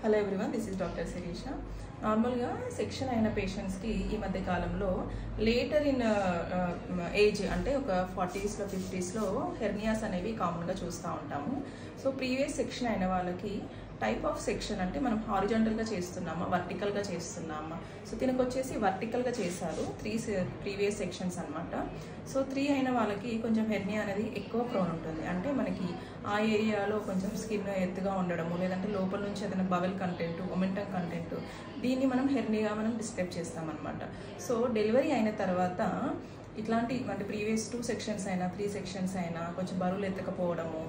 Hello everyone, this is doctor Shirisha. నార్మల్గా section అయిన పేషెంట్స్కి ఈ మధ్య కాలంలో లేటర్ ఇన్ ఏజ్ అంటే ఒక 40స్లో 50స్లో హెర్నియాస్ అనేవి కామన్గా చూస్తూ ఉంటాము. సో ప్రీవియస్ సెక్షన్ అయిన వాళ్ళకి టైప్ ఆఫ్ సెక్షన్ అంటే మనం హారిజాంటల్గా చేస్తున్నామా, వర్టికల్గా చేస్తున్నామా? సో దీనికి వచ్చేసి వర్టికల్గా చేశారు. 3 ప్రీవియస్ సెక్షన్స్ అనమాట. సో 3 అయిన వాళ్ళకి కొంచెం హెర్నియా అనేది ఎక్కువ ప్రోన్ ఉంటుంది. అంటే మనకి ఆ ఏరియాలో కొంచెం స్కిన్ ఎత్తుగా ఉండడము, లేదంటే లోపల నుంచి ఏదైనా బవెల్ కంటెంట్, ఒమెంటం కంటెంట్, దీన్ని మనం హెర్నియా మనం డిస్క్రైబ్ చేస్తామన్నమాట. సో డెలివరీ అయిన తర్వాత ఇట్లాంటి అంటే ప్రీవియస్ 2 సెక్షన్స్ అయినా 3 సెక్షన్స్ అయినా కొంచెం బరువులు ఎత్తకపోవడము,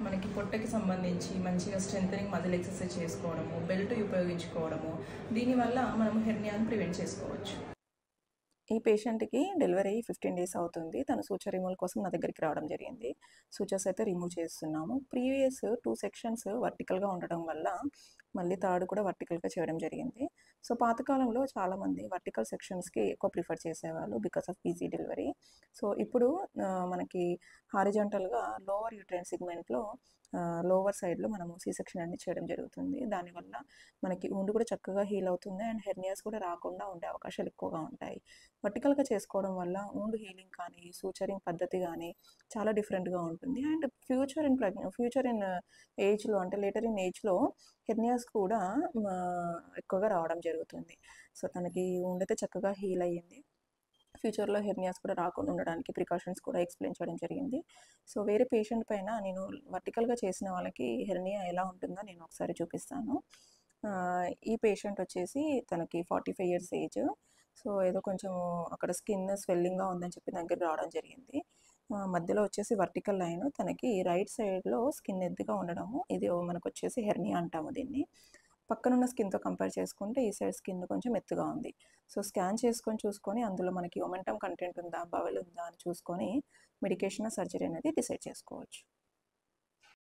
మనకి పొట్టకి సంబంధించి మంచిగా స్ట్రెంథనింగ్ మజిల్ ఎక్సర్సైజ్ చేసుకోవడము, బెల్ట్ ఉపయోగించుకోవడము, దీనివల్ల మనం హెర్నియాని ప్రివెంట్ చేసుకోవచ్చు. ఈ పేషెంట్కి డెలివరీ 15 డేస్ అవుతుంది. తను సూచర్ రిమూవల్ కోసం నా దగ్గరికి రావడం జరిగింది. సూచర్స్ అయితే రిమూవ్ చేస్తున్నాము. ప్రీవియస్ 2 సెక్షన్స్ వర్టికల్గా ఉండడం వల్ల మళ్ళీ థర్డ్ కూడా వర్టికల్గా చేయడం జరిగింది. సో పాతకాలంలో చాలామంది వర్టికల్ సెక్షన్స్కి ఎక్కువ ప్రిఫర్ చేసేవాళ్ళు because off easy delivery. So ఇప్పుడు మనకి హారిజాంటల్గా లోవర్ యూట్రైన్ సెగ్మెంట్లో లోవర్ సైడ్లో మనము సి సెక్షన్ అనేది చేయడం జరుగుతుంది. దానివల్ల మనకి వుండ్ కూడా చక్కగా హీల్ అవుతుంది అండ్ హెర్నియాస్ కూడా రాకుండా ఉండే అవకాశాలు ఎక్కువగా ఉంటాయి. వర్టికల్గా చేసుకోవడం వల్ల వుండ్ హీలింగ్ కానీ సూచరింగ్ పద్ధతి కానీ చాలా డిఫరెంట్గా ఉంటుంది. అండ్ ఫ్యూచర్ ఇన్ ఏజ్లో అంటే లేటర్ ఇన్ ఏజ్లో హెర్నియాస్ కూడా ఎక్కువగా రావడం జరుగుతుంది. సో తనకి వుండ్ అయితే చక్కగా హీల్ అయ్యింది. ఫ్యూచర్లో హెర్నియాస్ కూడా రాకుండా ఉండడానికి ప్రికాషన్స్ కూడా ఎక్స్ప్లెయిన్ చేయడం జరిగింది. సో వేరే పేషెంట్ పైన నేను వర్టికల్గా చేసిన వాళ్ళకి హెర్నియా ఎలా ఉంటుందో నేను ఒకసారి చూపిస్తాను. ఈ పేషెంట్ వచ్చేసి తనకి 45 ఇయర్స్ ఏజ్. సో ఏదో కొంచెం అక్కడ స్కిన్ స్వెల్లింగ్గా ఉందని చెప్పి దగ్గర రావడం జరిగింది. మధ్యలో వచ్చేసి వర్టికల్ లైన్, తనకి రైట్ సైడ్లో స్కిన్ ఎద్దుగా ఉండడము, ఇది మనకు వచ్చేసి హెర్నియా అంటాము దీన్ని. పక్కనున్న స్కిన్తో కంపేర్ చేసుకుంటే ఈ సైడ్ స్కిన్ కొంచెం ఎత్తుగా ఉంది. సో స్కాన్ చూసుకొని అందులో మనకి ఒమెంటం కంటెంట్ ఉందా, బవెల్ ఉందా అని చూసుకొని మెడికేషన్ సర్జరీ అనేది డిసైడ్ చేసుకోవచ్చు.